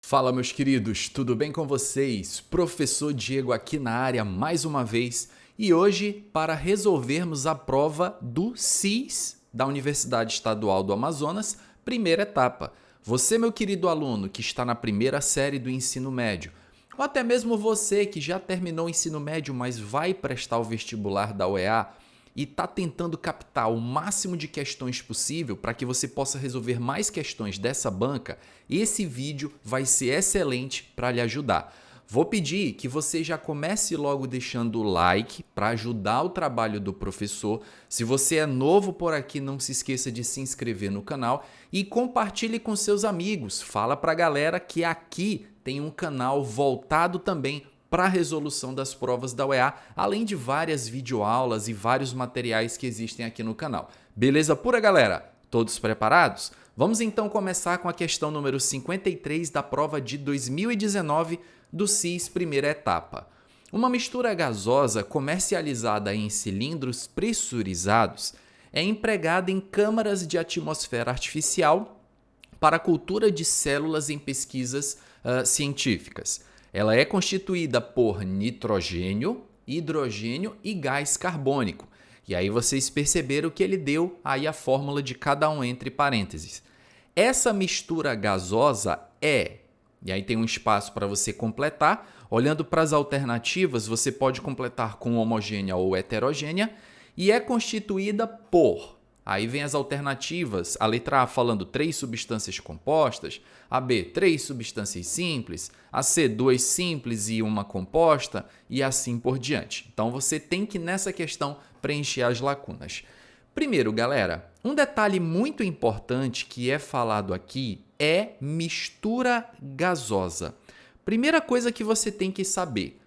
Fala, meus queridos, tudo bem com vocês? Professor Diego aqui na área mais uma vez e hoje para resolvermos a prova do SIS da Universidade Estadual do Amazonas, primeira etapa. Você, meu querido aluno que está na primeira série do ensino médio, ou até mesmo você que já terminou o ensino médio, mas vai prestar o vestibular da UEA, e está tentando captar o máximo de questões possível para que você possa resolver mais questões dessa banca, esse vídeo vai ser excelente para lhe ajudar. Vou pedir que você já comece logo deixando o like para ajudar o trabalho do professor. Se você é novo por aqui, não se esqueça de se inscrever no canal e compartilhe com seus amigos. Fala para a galera que aqui tem um canal voltado também para a resolução das provas da UEA, além de várias videoaulas e vários materiais que existem aqui no canal. Beleza pura, galera? Todos preparados? Vamos então começar com a questão número 53 da prova de 2019 do SIS primeira etapa. Uma mistura gasosa comercializada em cilindros pressurizados é empregada em câmaras de atmosfera artificial para a cultura de células em pesquisas científicas. Ela é constituída por nitrogênio, hidrogênio e gás carbônico. E aí vocês perceberam que ele deu aí a fórmula de cada um entre parênteses. Essa mistura gasosa e aí tem um espaço para você completar. Olhando para as alternativas, você pode completar com homogênea ou heterogênea e é constituída por... Aí vem as alternativas, a letra A falando 3 substâncias compostas, a B 3 substâncias simples, a C 2 simples e uma composta e assim por diante. Então você tem que nessa questão preencher as lacunas. Primeiro, galera, um detalhe muito importante que é falado aqui é mistura gasosa. Primeira coisa que você tem que saber,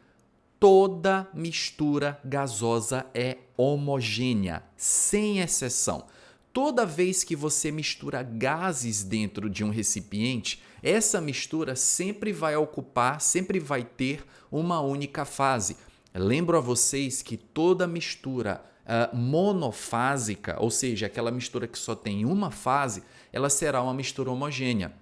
toda mistura gasosa é homogênea, sem exceção. Toda vez que você mistura gases dentro de um recipiente, essa mistura sempre vai ocupar, sempre vai ter uma única fase. Lembro a vocês que toda mistura monofásica, ou seja, aquela mistura que só tem uma fase, ela será uma mistura homogênea.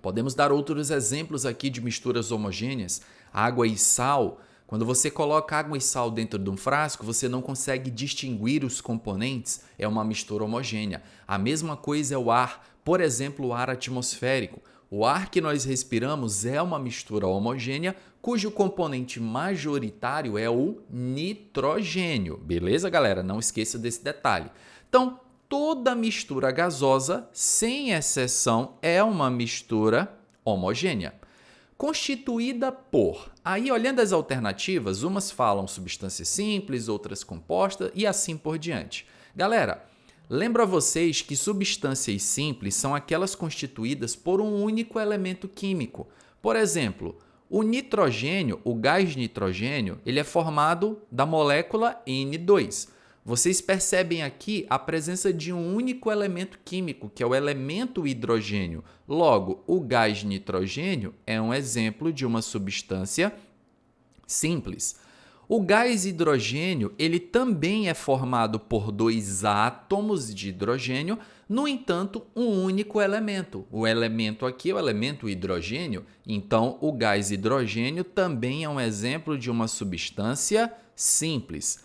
Podemos dar outros exemplos aqui de misturas homogêneas, água e sal. Quando você coloca água e sal dentro de um frasco, você não consegue distinguir os componentes, é uma mistura homogênea. A mesma coisa é o ar, por exemplo, o ar atmosférico. O ar que nós respiramos é uma mistura homogênea, cujo componente majoritário é o nitrogênio. Beleza, galera? Não esqueça desse detalhe. Então, toda mistura gasosa, sem exceção, é uma mistura homogênea. Constituída por... Aí, olhando as alternativas, umas falam substância simples, outras composta e assim por diante. Galera, lembro a vocês que substâncias simples são aquelas constituídas por um único elemento químico. Por exemplo, o nitrogênio, o gás nitrogênio, ele é formado da molécula N2. Vocês percebem aqui a presença de um único elemento químico, que é o elemento hidrogênio. Logo, o gás nitrogênio é um exemplo de uma substância simples. O gás hidrogênio, ele também é formado por 2 átomos de hidrogênio, no entanto, um único elemento. O elemento aqui é o elemento hidrogênio, então o gás hidrogênio também é um exemplo de uma substância simples.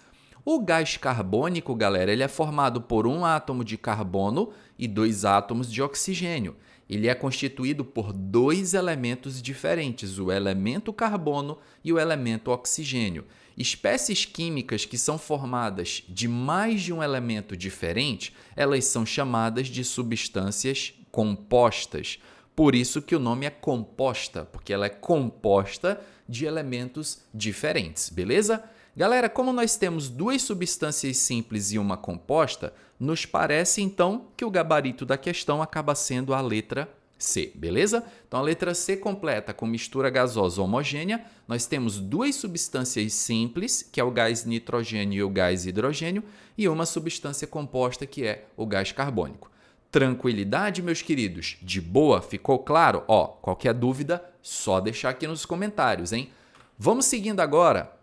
O gás carbônico, galera, ele é formado por um átomo de carbono e 2 átomos de oxigênio. Ele é constituído por 2 elementos diferentes, o elemento carbono e o elemento oxigênio. Espécies químicas que são formadas de mais de um elemento diferente, elas são chamadas de substâncias compostas. Por isso que o nome é composta, porque ela é composta de elementos diferentes, beleza? Galera, como nós temos 2 substâncias simples e uma composta, nos parece então que o gabarito da questão acaba sendo a letra C, beleza? Então a letra C completa com mistura gasosa homogênea. Nós temos 2 substâncias simples, que é o gás nitrogênio e o gás hidrogênio, e uma substância composta, que é o gás carbônico. Tranquilidade, meus queridos? De boa? Ficou claro? Ó, qualquer dúvida, só deixar aqui nos comentários, hein? Vamos seguindo agora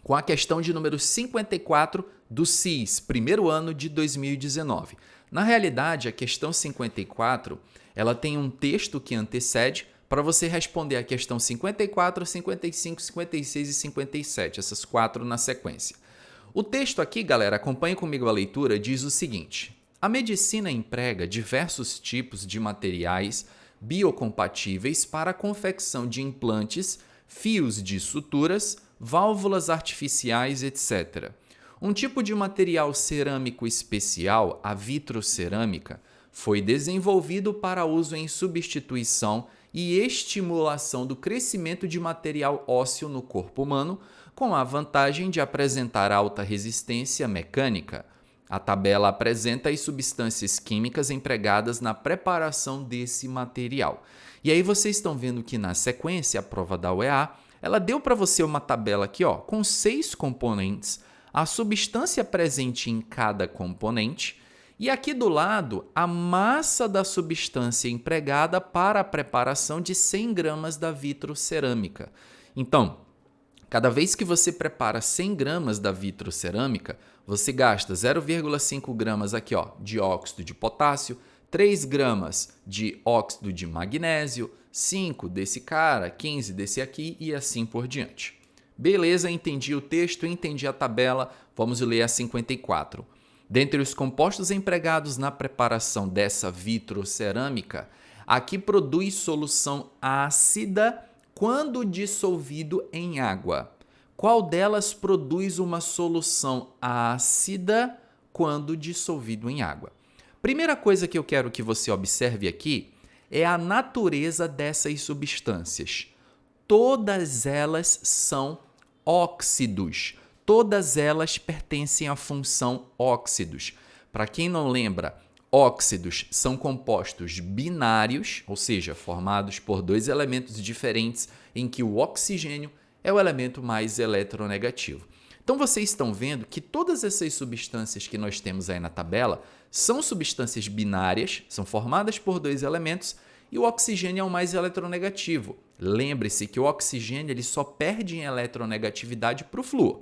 com a questão de número 54 do SIS, primeiro ano de 2019. Na realidade, a questão 54, ela tem um texto que antecede para você responder a questão 54, 55, 56 e 57, essas 4 na sequência. O texto aqui, galera, acompanhe comigo a leitura, diz o seguinte: a medicina emprega diversos tipos de materiais biocompatíveis para a confecção de implantes, fios de suturas, válvulas artificiais, etc. Um tipo de material cerâmico especial, a vitrocerâmica, foi desenvolvido para uso em substituição e estimulação do crescimento de material ósseo no corpo humano, com a vantagem de apresentar alta resistência mecânica. A tabela apresenta as substâncias químicas empregadas na preparação desse material. E aí vocês estão vendo que na sequência, a prova da UEA, ela deu para você uma tabela aqui, ó, com 6 componentes, a substância presente em cada componente, e aqui do lado, a massa da substância empregada para a preparação de 100 gramas da vitrocerâmica. Então, cada vez que você prepara 100 gramas da vitrocerâmica, você gasta 0,5 gramas aqui, ó, de óxido de potássio, 3 gramas de óxido de magnésio, 5 desse cara, 15 desse aqui e assim por diante. Beleza, entendi o texto, entendi a tabela, vamos ler a 54. Dentre os compostos empregados na preparação dessa vitrocerâmica, a que produz solução ácida quando dissolvido em água. Qual delas produz uma solução ácida quando dissolvido em água? Primeira coisa que eu quero que você observe aqui é a natureza dessas substâncias. Todas elas são óxidos. Todas elas pertencem à função óxidos. Para quem não lembra, óxidos são compostos binários, ou seja, formados por 2 elementos diferentes, em que o oxigênio é o elemento mais eletronegativo. Então, vocês estão vendo que todas essas substâncias que nós temos aí na tabela são substâncias binárias, são formadas por 2 elementos, e o oxigênio é o mais eletronegativo. Lembre-se que o oxigênio ele só perde em eletronegatividade para o flúor.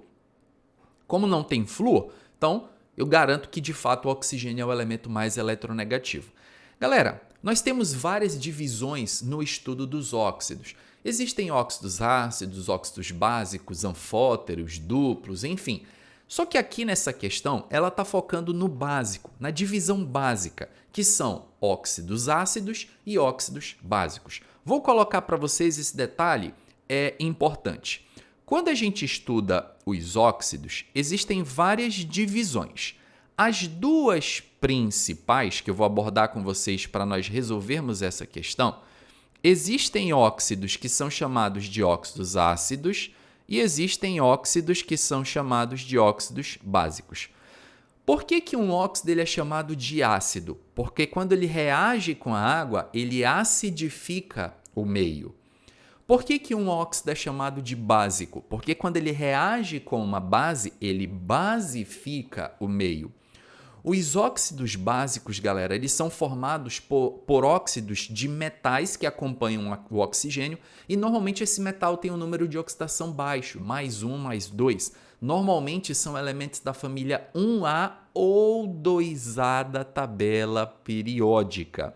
Como não tem flúor, então eu garanto que de fato o oxigênio é o elemento mais eletronegativo. Galera, nós temos várias divisões no estudo dos óxidos. Existem óxidos ácidos, óxidos básicos, anfóteros, duplos, enfim. Só que aqui nessa questão, ela está focando no básico, na divisão básica, que são óxidos ácidos e óxidos básicos. Vou colocar para vocês esse detalhe, é importante. Quando a gente estuda os óxidos, existem várias divisões. As 2 principais que eu vou abordar com vocês para nós resolvermos essa questão, existem óxidos que são chamados de óxidos ácidos e existem óxidos que são chamados de óxidos básicos. Por que um óxido ele é chamado de ácido? Porque quando ele reage com a água, ele acidifica o meio. Por que um óxido é chamado de básico? Porque quando ele reage com uma base, ele basifica o meio. Os óxidos básicos, galera, eles são formados por óxidos de metais que acompanham o oxigênio e normalmente esse metal tem um número de oxidação baixo, +1, +2. Normalmente são elementos da família 1A ou 2A da tabela periódica.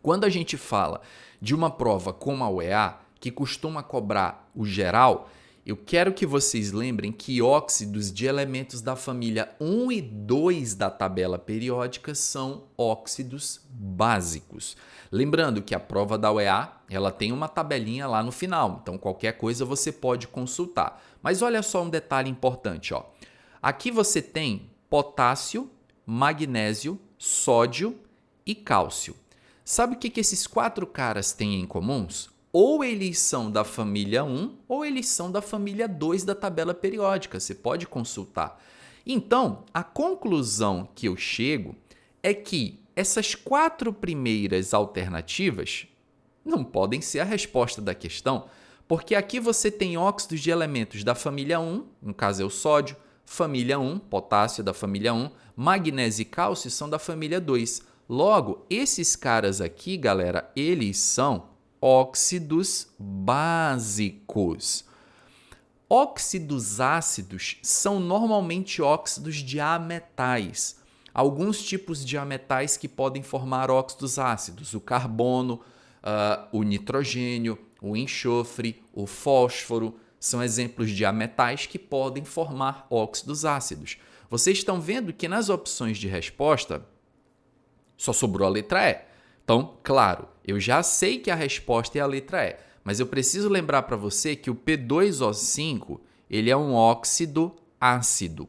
Quando a gente fala de uma prova como a UEA, que costuma cobrar o geral, eu quero que vocês lembrem que óxidos de elementos da família 1 e 2 da tabela periódica são óxidos básicos. Lembrando que a prova da UEA, ela tem uma tabelinha lá no final, então qualquer coisa você pode consultar. Mas olha só um detalhe importante, ó. Aqui você tem potássio, magnésio, sódio e cálcio. Sabe o que esses 4 caras têm em comuns? Ou eles são da família 1 ou eles são da família 2 da tabela periódica. Você pode consultar. Então, a conclusão que eu chego é que essas 4 primeiras alternativas não podem ser a resposta da questão, porque aqui você tem óxidos de elementos da família 1, no caso é o sódio, família 1, potássio da família 1, magnésio e cálcio são da família 2. Logo, esses caras aqui, galera, eles são óxidos básicos. Óxidos ácidos são normalmente óxidos de ametais. Alguns tipos de ametais que podem formar óxidos ácidos, o carbono, o nitrogênio, o enxofre, o fósforo, são exemplos de ametais que podem formar óxidos ácidos. Vocês estão vendo que nas opções de resposta só sobrou a letra E. Então, claro, eu já sei que a resposta é a letra E, mas eu preciso lembrar para você que o P2O5 ele é um óxido ácido.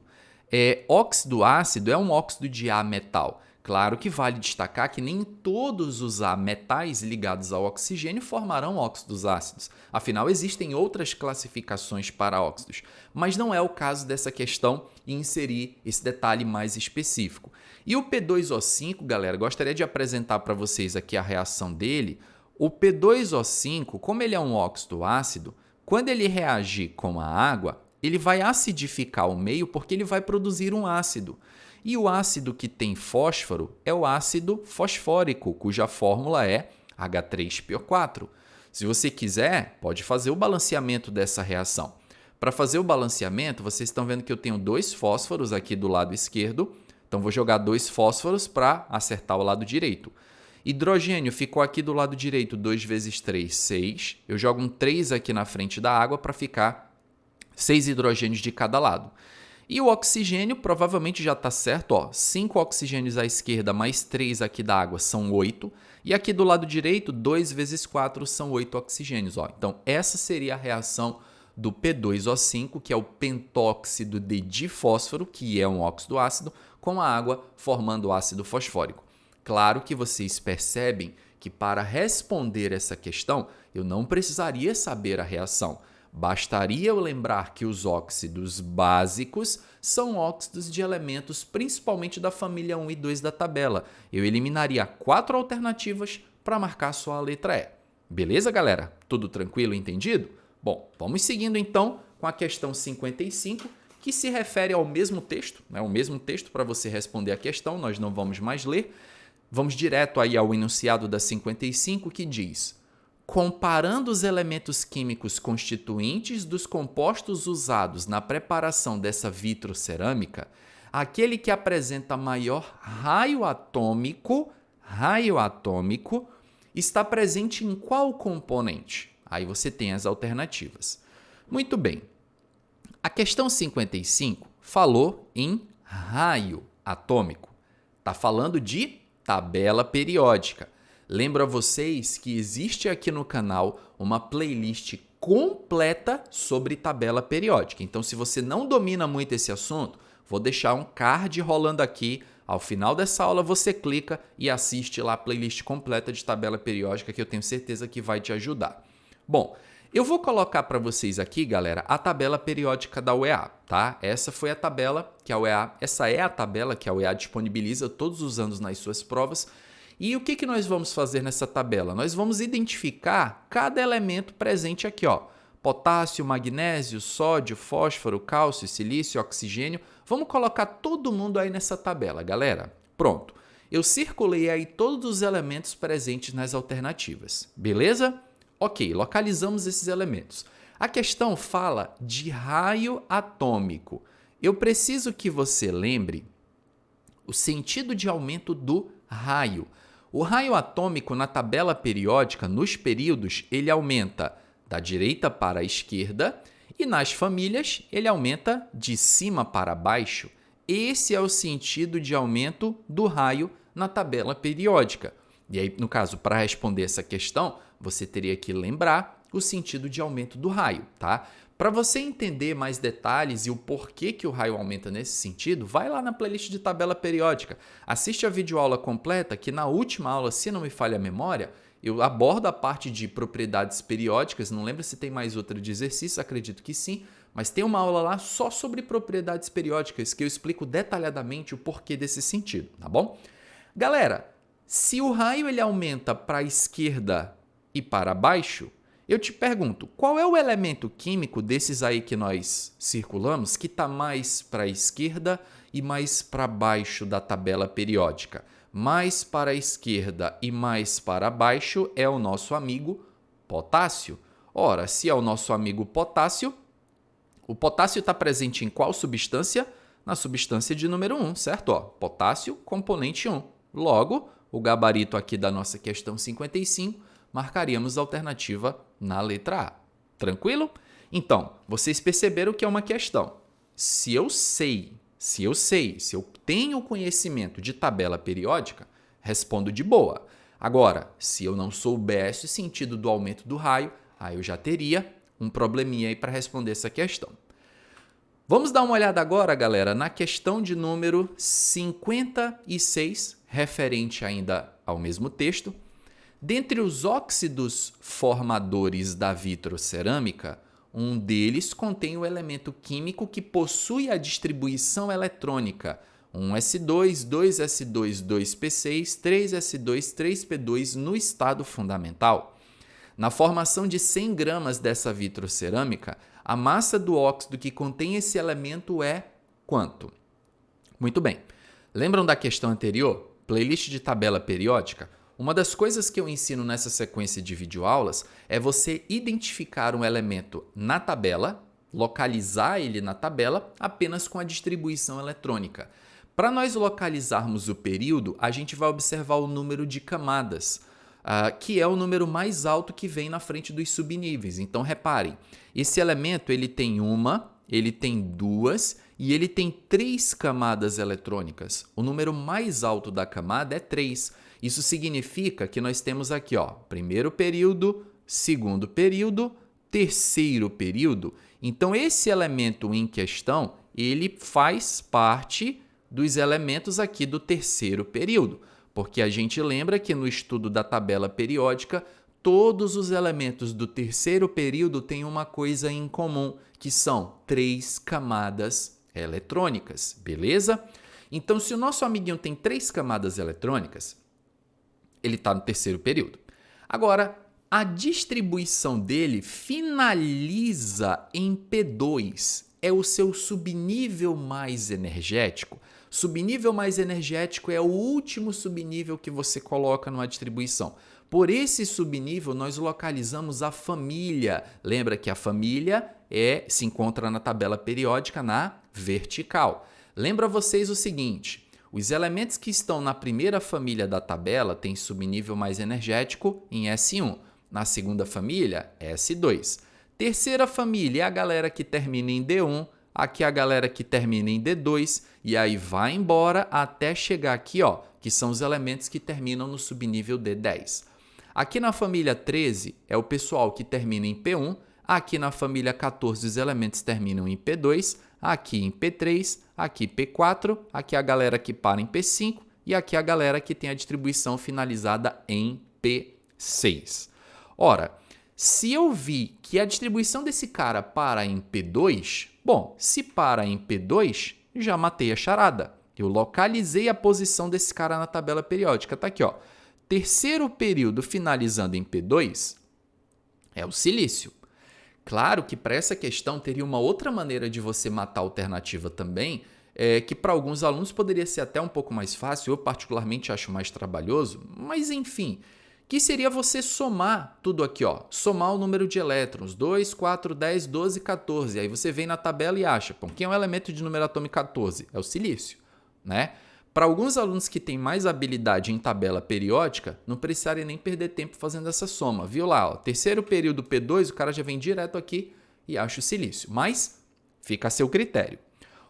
Óxido ácido é um óxido de A metal. Claro que vale destacar que nem todos os A metais ligados ao oxigênio formarão óxidos ácidos. Afinal, existem outras classificações para óxidos. Mas não é o caso dessa questão e inserir esse detalhe mais específico. E o P2O5, galera, gostaria de apresentar para vocês aqui a reação dele. O P2O5, como ele é um óxido ácido, quando ele reagir com a água, ele vai acidificar o meio porque ele vai produzir um ácido. E o ácido que tem fósforo é o ácido fosfórico, cuja fórmula é H3PO4. Se você quiser, pode fazer o balanceamento dessa reação. Para fazer o balanceamento, vocês estão vendo que eu tenho 2 fósforos aqui do lado esquerdo. Então, vou jogar 2 fósforos para acertar o lado direito. Hidrogênio ficou aqui do lado direito, 2 vezes 3, 6. Eu jogo um 3 aqui na frente da água para ficar 6 hidrogênios de cada lado. E o oxigênio provavelmente já está certo, ó, 5 oxigênios à esquerda mais 3 aqui da água são 8. E aqui do lado direito, 2 vezes 4 são 8 oxigênios. Ó. Então, essa seria a reação do P2O5, que é o pentóxido de difósforo, que é um óxido ácido, com a água formando o ácido fosfórico. Claro que vocês percebem que para responder essa questão, eu não precisaria saber a reação. Bastaria eu lembrar que os óxidos básicos são óxidos de elementos principalmente da família 1 e 2 da tabela. Eu eliminaria 4 alternativas para marcar só a letra E. Beleza, galera? Tudo tranquilo, entendido? Bom, vamos seguindo então com a questão 55, que se refere ao mesmo texto, né? O mesmo texto para você responder a questão, nós não vamos mais ler. Vamos direto aí ao enunciado da 55, que diz: comparando os elementos químicos constituintes dos compostos usados na preparação dessa vitrocerâmica, aquele que apresenta maior raio atômico está presente em qual componente? Aí você tem as alternativas. Muito bem. A questão 55 falou em raio atômico. Está falando de tabela periódica. Lembro a vocês que existe aqui no canal uma playlist completa sobre tabela periódica. Então, se você não domina muito esse assunto, vou deixar um card rolando aqui. Ao final dessa aula, você clica e assiste lá a playlist completa de tabela periódica, que eu tenho certeza que vai te ajudar. Bom, eu vou colocar para vocês aqui, galera, a tabela periódica da UEA, tá? Essa foi a tabela que a UEA, essa é a tabela que a UEA disponibiliza todos os anos nas suas provas. E o que nós vamos fazer nessa tabela? Nós vamos identificar cada elemento presente aqui, ó. Potássio, magnésio, sódio, fósforo, cálcio, silício, oxigênio. Vamos colocar todo mundo aí nessa tabela, galera. Pronto. Eu circulei aí todos os elementos presentes nas alternativas. Beleza? Ok, localizamos esses elementos. A questão fala de raio atômico. Eu preciso que você lembre o sentido de aumento do raio. O raio atômico na tabela periódica, nos períodos, ele aumenta da direita para a esquerda e nas famílias ele aumenta de cima para baixo. Esse é o sentido de aumento do raio na tabela periódica. E aí, no caso, para responder essa questão, você teria que lembrar o sentido de aumento do raio, tá? Para você entender mais detalhes e o porquê que o raio aumenta nesse sentido, vai lá na playlist de tabela periódica. Assiste a videoaula completa, que na última aula, se não me falha a memória, eu abordo a parte de propriedades periódicas. Não lembro se tem mais outra de exercício, acredito que sim. Mas tem uma aula lá só sobre propriedades periódicas, que eu explico detalhadamente o porquê desse sentido, tá bom? Galera, se o raio ele aumenta para a esquerda e para baixo, eu te pergunto, qual é o elemento químico desses aí que nós circulamos que está mais para a esquerda e mais para baixo da tabela periódica? Mais para a esquerda e mais para baixo é o nosso amigo potássio. Ora, se é o nosso amigo potássio, o potássio está presente em qual substância? Na substância de número 1, certo? Ó, potássio, componente 1. Logo, o gabarito aqui da nossa questão 55 marcaríamos a alternativa na letra A. Tranquilo? Então, vocês perceberam que é uma questão. Se eu tenho conhecimento de tabela periódica, respondo de boa. Agora, se eu não soubesse o sentido do aumento do raio, aí eu já teria um probleminha aí para responder essa questão. Vamos dar uma olhada agora, galera, na questão de número 56, referente ainda ao mesmo texto. Dentre os óxidos formadores da vitrocerâmica, um deles contém o elemento químico que possui a distribuição eletrônica 1s2, 2s2, 2p6, 3s2, 3p2 no estado fundamental. Na formação de 100 gramas dessa vitrocerâmica, a massa do óxido que contém esse elemento é quanto? Muito bem. Lembram da questão anterior? Playlist de tabela periódica? Uma das coisas que eu ensino nessa sequência de videoaulas é você identificar um elemento na tabela, localizar ele na tabela apenas com a distribuição eletrônica. Para nós localizarmos o período, a gente vai observar o número de camadas, que é o número mais alto que vem na frente dos subníveis. Então, reparem, esse elemento ele tem uma, ele tem duas e ele tem 3 camadas eletrônicas. O número mais alto da camada é 3. Isso significa que nós temos aqui, primeiro período, segundo período, terceiro período. Então, esse elemento em questão, ele faz parte dos elementos aqui do terceiro período, porque a gente lembra que no estudo da tabela periódica, todos os elementos do terceiro período têm uma coisa em comum, que são 3 camadas eletrônicas, beleza? Então, se o nosso amiguinho tem 3 camadas eletrônicas, ele está no terceiro período. Agora, a distribuição dele finaliza em P2. É o seu subnível mais energético. Subnível mais energético é o último subnível que você coloca numa distribuição. Por esse subnível, nós localizamos a família. Lembra que a família se encontra na tabela periódica na vertical. Lembra vocês o seguinte: os elementos que estão na primeira família da tabela têm subnível mais energético em S1. Na segunda família, S2. Terceira família é a galera que termina em D1. Aqui é a galera que termina em D2. E aí vai embora até chegar aqui, que são os elementos que terminam no subnível D10. Aqui na família 13 é o pessoal que termina em P1. Aqui na família 14 os elementos terminam em P2. Aqui em P3, aqui P4, aqui a galera que para em P5 e aqui a galera que tem a distribuição finalizada em P6. Ora, se eu vi que a distribuição desse cara para em P2, bom, se para em P2, já matei a charada. Eu localizei a posição desse cara na tabela periódica. Tá aqui, terceiro período finalizando em P2 é o silício. Claro que para essa questão teria uma outra maneira de você matar a alternativa também, que para alguns alunos poderia ser até um pouco mais fácil, eu particularmente acho mais trabalhoso, mas enfim, que seria você somar tudo aqui, somar o número de elétrons, 2, 4, 10, 12, 14, aí você vem na tabela e acha, quem é o elemento de número atômico 14? É o silício, né? Para alguns alunos que têm mais habilidade em tabela periódica, não precisaria nem perder tempo fazendo essa soma. Viu lá, terceiro período P2, o cara já vem direto aqui e acha o silício. Mas fica a seu critério.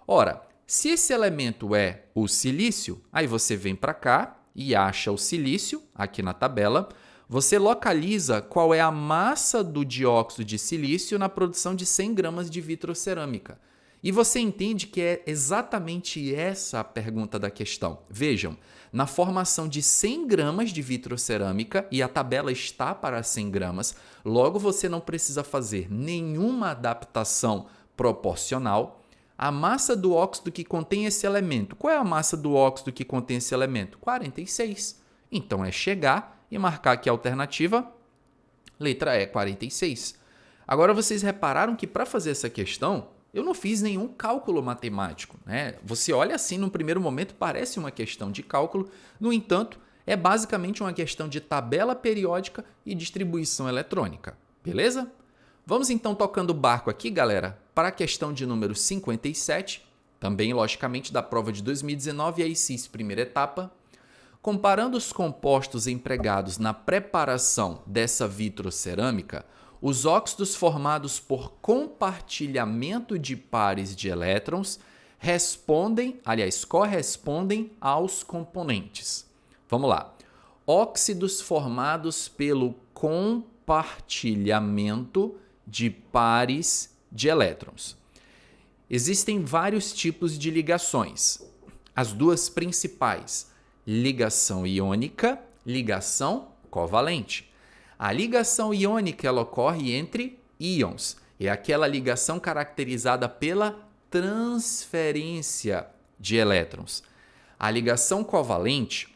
Ora, se esse elemento é o silício, aí você vem para cá e acha o silício aqui na tabela. Você localiza qual é a massa do dióxido de silício na produção de 100 gramas de vitrocerâmica. E você entende que é exatamente essa a pergunta da questão. Vejam, na formação de 100 gramas de vitrocerâmica, e a tabela está para 100 gramas, logo você não precisa fazer nenhuma adaptação proporcional. A massa do óxido que contém esse elemento. Qual é a massa do óxido que contém esse elemento? 46. Então é chegar e marcar aqui a alternativa, letra E, 46. Agora vocês repararam que para fazer essa questão, eu não fiz nenhum cálculo matemático, né? Você olha assim, no primeiro momento, parece uma questão de cálculo. No entanto, é basicamente uma questão de tabela periódica e distribuição eletrônica. Beleza? Vamos então tocando o barco aqui, galera, para a questão de número 57, também, logicamente, da prova de 2019, a ICIS primeira etapa. Comparando os compostos empregados na preparação dessa vitrocerâmica, os óxidos formados por compartilhamento de pares de elétrons correspondem aos componentes. Vamos lá. Óxidos formados pelo compartilhamento de pares de elétrons. Existem vários tipos de ligações. As duas principais, ligação iônica, ligação covalente. A ligação iônica ela ocorre entre íons. É aquela ligação caracterizada pela transferência de elétrons. A ligação covalente,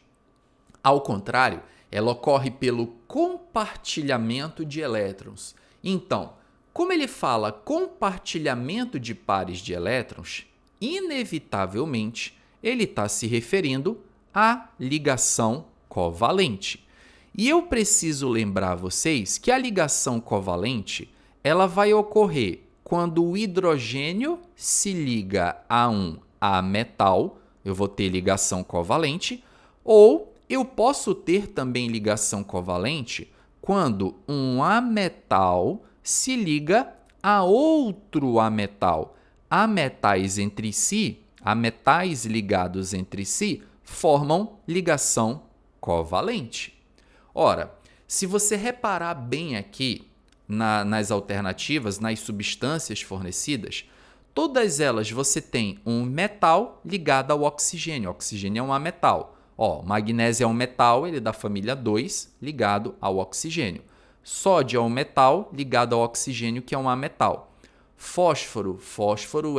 ao contrário, ela ocorre pelo compartilhamento de elétrons. Então, como ele fala compartilhamento de pares de elétrons, inevitavelmente ele está se referindo à ligação covalente. E eu preciso lembrar vocês que a ligação covalente ela vai ocorrer quando o hidrogênio se liga a um ametal, eu vou ter ligação covalente, ou eu posso ter também ligação covalente quando um ametal se liga a outro ametal. Ametais ligados entre si, formam ligação covalente. Ora, se você reparar bem aqui nas alternativas, nas substâncias fornecidas, todas elas você tem um metal ligado ao oxigênio. O oxigênio é um ametal. Magnésio é um metal, ele é da família 2, ligado ao oxigênio. Sódio é um metal ligado ao oxigênio, que é um ametal. Fósforo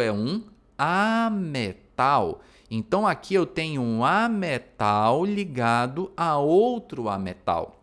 é um ametal. Então, aqui eu tenho um ametal ligado a outro ametal.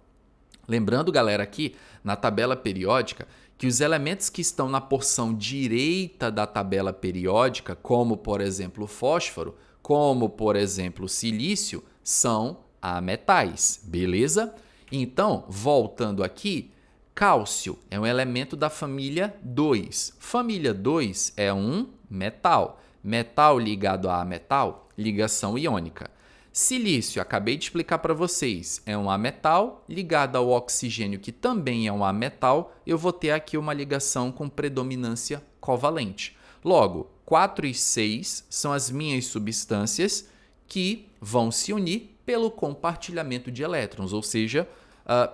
Lembrando, galera, aqui na tabela periódica, que os elementos que estão na porção direita da tabela periódica, como, por exemplo, o fósforo, como, por exemplo, o silício, são ametais, beleza? Então, voltando aqui, cálcio é um elemento da família 2. Família 2 é um metal. Metal ligado a ametal, ligação iônica. Silício, acabei de explicar para vocês, é um ametal ligado ao oxigênio, que também é um ametal. Eu vou ter aqui uma ligação com predominância covalente. Logo, 4 e 6 são as minhas substâncias que vão se unir pelo compartilhamento de elétrons, ou seja,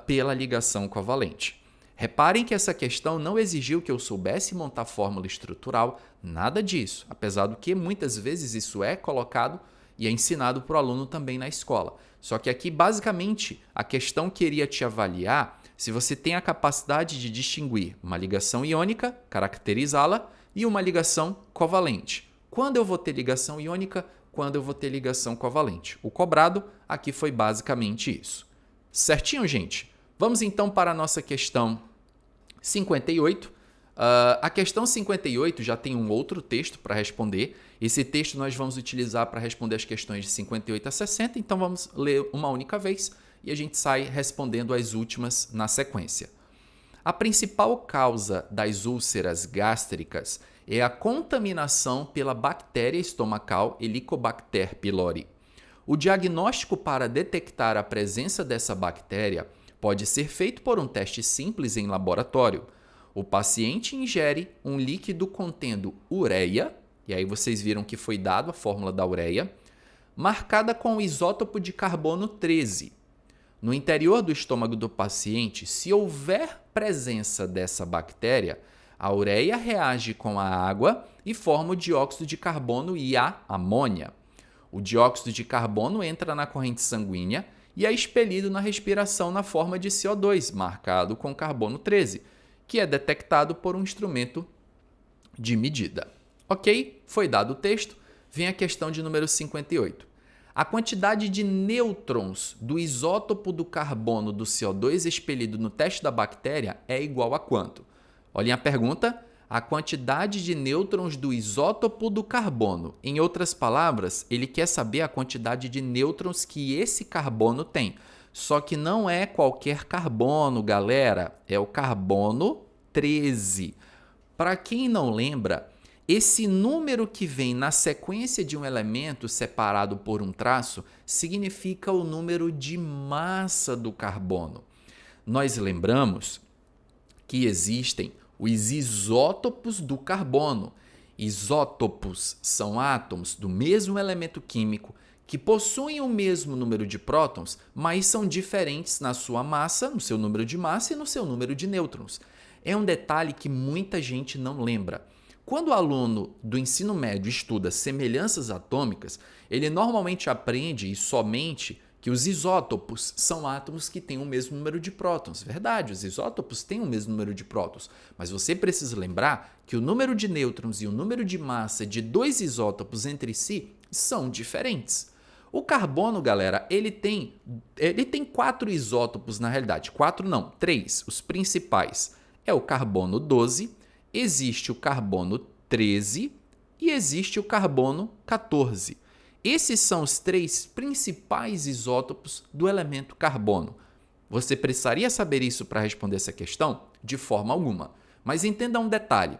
pela ligação covalente. Reparem que essa questão não exigiu que eu soubesse montar fórmula estrutural, nada disso, apesar do que muitas vezes isso é colocado e é ensinado para o aluno também na escola. Só que aqui, basicamente, a questão queria te avaliar se você tem a capacidade de distinguir uma ligação iônica, caracterizá-la, e uma ligação covalente. Quando eu vou ter ligação iônica, quando eu vou ter ligação covalente. O cobrado aqui foi basicamente isso. Certinho, gente? Vamos então para a nossa questão 58. A questão 58 já tem um outro texto para responder. Esse texto nós vamos utilizar para responder as questões de 58 a 60, então vamos ler uma única vez e a gente sai respondendo as últimas na sequência. A principal causa das úlceras gástricas é a contaminação pela bactéria estomacal Helicobacter pylori. O diagnóstico para detectar a presença dessa bactéria pode ser feito por um teste simples em laboratório. O paciente ingere um líquido contendo ureia, e aí vocês viram que foi dado a fórmula da ureia, marcada com o isótopo de carbono 13. No interior do estômago do paciente, se houver presença dessa bactéria, a ureia reage com a água e forma o dióxido de carbono e a amônia. O dióxido de carbono entra na corrente sanguínea e é expelido na respiração na forma de CO2, marcado com carbono 13, que é detectado por um instrumento de medida. Ok? Foi dado o texto, vem a questão de número 58. A quantidade de nêutrons do isótopo do carbono do CO2 expelido no teste da bactéria é igual a quanto? Olhem a pergunta. A quantidade de nêutrons do isótopo do carbono. Em outras palavras, ele quer saber a quantidade de nêutrons que esse carbono tem. Só que não é qualquer carbono, galera. É o carbono 13. Para quem não lembra, Esse número que vem na sequência de um elemento separado por um traço significa o número de massa do carbono. Nós lembramos que existem os isótopos do carbono. Isótopos são átomos do mesmo elemento químico que possuem o mesmo número de prótons, mas são diferentes na sua massa, no seu número de massa e no seu número de nêutrons. É um detalhe que muita gente não lembra. Quando o aluno do ensino médio estuda semelhanças atômicas, ele normalmente aprende e somente que os isótopos são átomos que têm o mesmo número de prótons. Verdade, os isótopos têm o mesmo número de prótons, mas você precisa lembrar que o número de nêutrons e o número de massa de dois isótopos entre si são diferentes. O carbono, galera, ele tem 4 isótopos na realidade. 4 não, 3. Os principais é o carbono 12, existe o carbono 13 e existe o carbono 14. Esses são os 3 principais isótopos do elemento carbono. Você precisaria saber isso para responder essa questão? De forma alguma. Mas entenda um detalhe.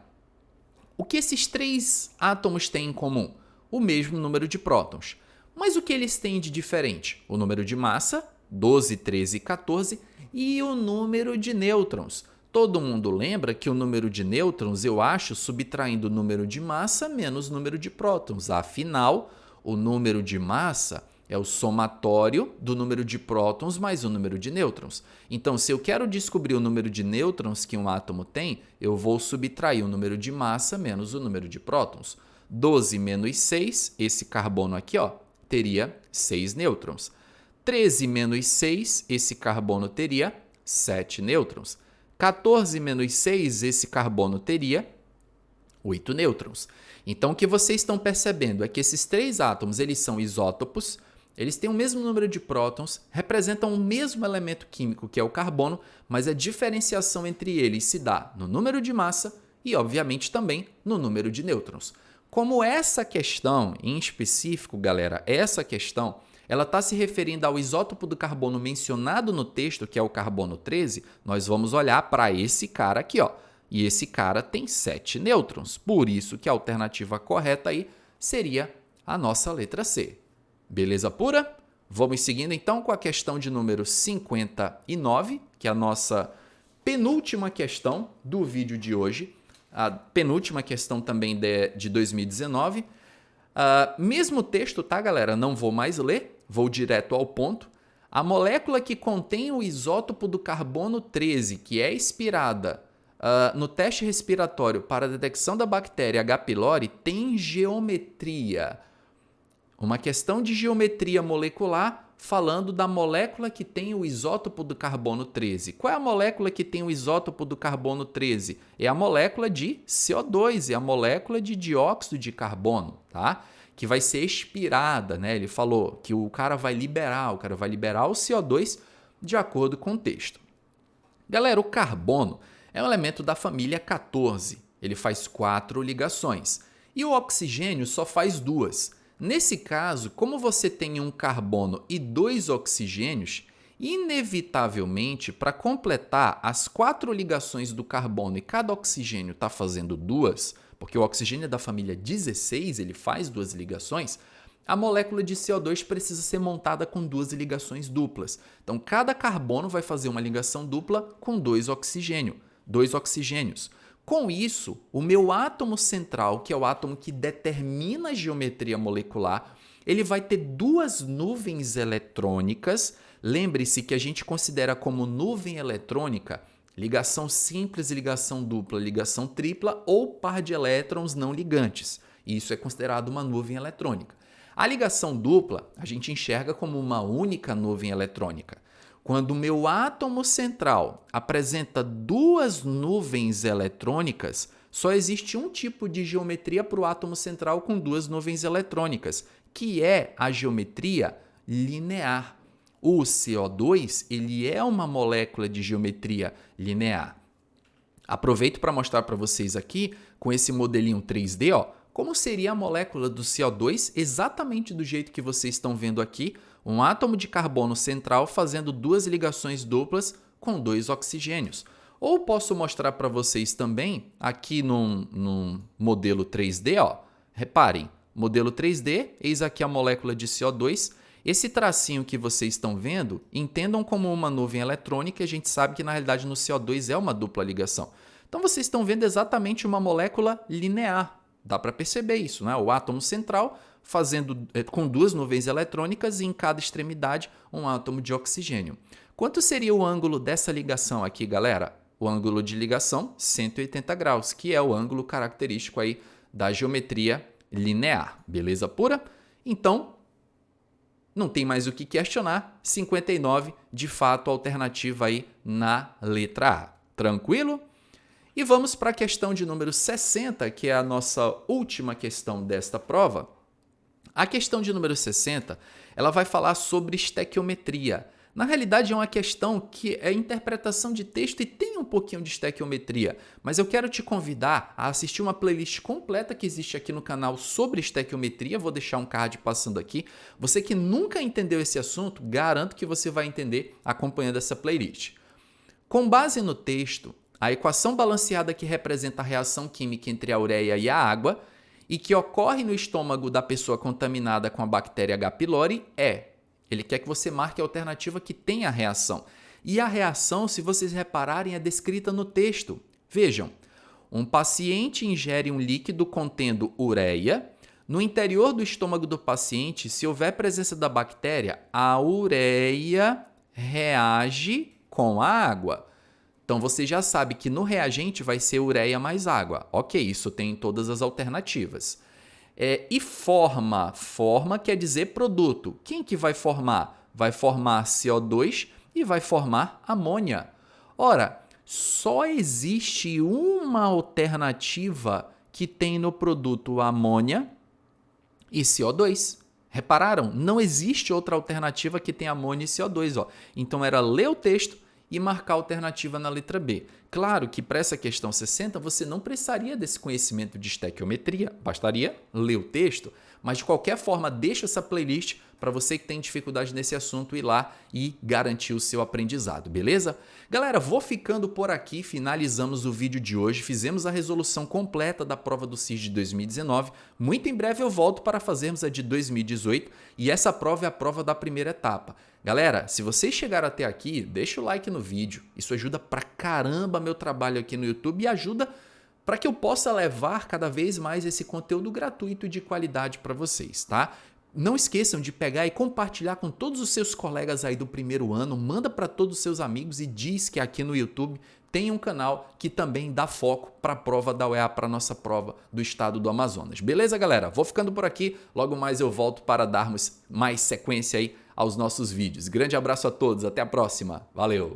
O que esses 3 átomos têm em comum? O mesmo número de prótons. Mas o que eles têm de diferente? O número de massa, 12, 13 e 14, e o número de nêutrons. Todo mundo lembra que o número de nêutrons eu acho subtraindo o número de massa menos o número de prótons. Afinal, o número de massa é o somatório do número de prótons mais o número de nêutrons. Então, se eu quero descobrir o número de nêutrons que um átomo tem, eu vou subtrair o número de massa menos o número de prótons. 12 menos 6, esse carbono aqui, ó, teria 6 nêutrons. 13 menos 6, esse carbono teria 7 nêutrons. 14 menos 6, esse carbono teria 8 nêutrons. Então, o que vocês estão percebendo é que esses 3 átomos eles são isótopos, eles têm o mesmo número de prótons, representam o mesmo elemento químico, que é o carbono, mas a diferenciação entre eles se dá no número de massa e, obviamente, também no número de nêutrons. Como essa questão, em específico, galera, essa questão, ela está se referindo ao isótopo do carbono mencionado no texto, que é o carbono 13, nós vamos olhar para esse cara aqui, ó. E esse cara tem 7 nêutrons. Por isso que a alternativa correta aí seria a nossa letra C. Beleza pura? Vamos seguindo então com a questão de número 59, que é a nossa penúltima questão do vídeo de hoje. A penúltima questão também de 2019. Mesmo texto, tá, galera? Não vou mais ler, vou direto ao ponto. A molécula que contém o isótopo do carbono 13, que é expirada no teste respiratório para a detecção da bactéria H. pylori, tem geometria. Uma questão de geometria molecular falando da molécula que tem o isótopo do carbono 13. Qual é a molécula que tem o isótopo do carbono 13? É a molécula de CO2, é a molécula de dióxido de carbono, tá? Que vai ser expirada, né? Ele falou que o cara vai liberar o CO2 de acordo com o texto. Galera, o carbono é um elemento da família 14. Ele faz 4 ligações. E o oxigênio só faz 2. Nesse caso, como você tem um carbono e 2 oxigênios, inevitavelmente, para completar as 4 ligações do carbono e cada oxigênio está fazendo 2, porque o oxigênio é da família 16, ele faz 2 ligações, a molécula de CO2 precisa ser montada com 2 ligações duplas. Então, cada carbono vai fazer uma ligação dupla com 2 oxigênios. Com isso, o meu átomo central, que é o átomo que determina a geometria molecular, ele vai ter 2 nuvens eletrônicas. Lembre-se que a gente considera como nuvem eletrônica ligação simples, ligação dupla, ligação tripla ou par de elétrons não ligantes. Isso é considerado uma nuvem eletrônica. A ligação dupla a gente enxerga como uma única nuvem eletrônica. Quando o meu átomo central apresenta 2 nuvens eletrônicas, só existe um tipo de geometria para o átomo central com 2 nuvens eletrônicas, que é a geometria linear. O CO2 ele é uma molécula de geometria linear. Aproveito para mostrar para vocês aqui, com esse modelinho 3D, ó, como seria a molécula do CO2 exatamente do jeito que vocês estão vendo aqui, um átomo de carbono central fazendo 2 ligações duplas com 2 oxigênios. Ou posso mostrar para vocês também aqui num modelo 3D, ó. Reparem, modelo 3D, eis aqui a molécula de CO2. Esse tracinho que vocês estão vendo, entendam como uma nuvem eletrônica, a gente sabe que na realidade no CO2 é uma dupla ligação. Então vocês estão vendo exatamente uma molécula linear. Dá para perceber isso, né? O átomo central com duas nuvens eletrônicas e em cada extremidade um átomo de oxigênio. Quanto seria o ângulo dessa ligação aqui, galera? O ângulo de ligação, 180 graus, que é o ângulo característico aí da geometria linear. Beleza pura? Então, não tem mais o que questionar. 59, de fato, alternativa aí na letra A. Tranquilo? E vamos para a questão de número 60, que é a nossa última questão desta prova. A questão de número 60, ela vai falar sobre estequiometria. Na realidade, é uma questão que é interpretação de texto e tem um pouquinho de estequiometria, mas eu quero te convidar a assistir uma playlist completa que existe aqui no canal sobre estequiometria. Vou deixar um card passando aqui. Você que nunca entendeu esse assunto, garanto que você vai entender acompanhando essa playlist. Com base no texto, a equação balanceada que representa a reação química entre a ureia e a água e que ocorre no estômago da pessoa contaminada com a bactéria H. pylori é... Ele quer que você marque a alternativa que tem a reação. E a reação, se vocês repararem, é descrita no texto. Vejam, um paciente ingere um líquido contendo ureia. No interior do estômago do paciente, se houver presença da bactéria, a ureia reage com a água. Então, você já sabe que no reagente vai ser ureia mais água. Ok, isso tem em todas as alternativas. E forma. Forma quer dizer produto. Quem que vai formar? Vai formar CO2 e vai formar amônia. Ora, só existe uma alternativa que tem no produto amônia e CO2. Repararam? Não existe outra alternativa que tenha amônia e CO2. Ó. Então, era ler o texto e marcar a alternativa na letra B. Claro que para essa questão 60 você não precisaria desse conhecimento de estequiometria, bastaria ler o texto, mas de qualquer forma deixa essa playlist para você que tem dificuldade nesse assunto ir lá e garantir o seu aprendizado, beleza? Galera, vou ficando por aqui, finalizamos o vídeo de hoje, fizemos a resolução completa da prova do CIS de 2019, muito em breve eu volto para fazermos a de 2018 e essa prova é a prova da primeira etapa. Galera, se vocês chegaram até aqui, deixa o like no vídeo, isso ajuda pra caramba meu trabalho aqui no YouTube e ajuda para que eu possa levar cada vez mais esse conteúdo gratuito e de qualidade para vocês, tá? Não esqueçam de pegar e compartilhar com todos os seus colegas aí do primeiro ano, manda para todos os seus amigos e diz que aqui no YouTube tem um canal que também dá foco para a prova da UEA, para a nossa prova do estado do Amazonas. Beleza, galera? Vou ficando por aqui, logo mais eu volto para darmos mais sequência aí aos nossos vídeos. Grande abraço a todos, até a próxima. Valeu!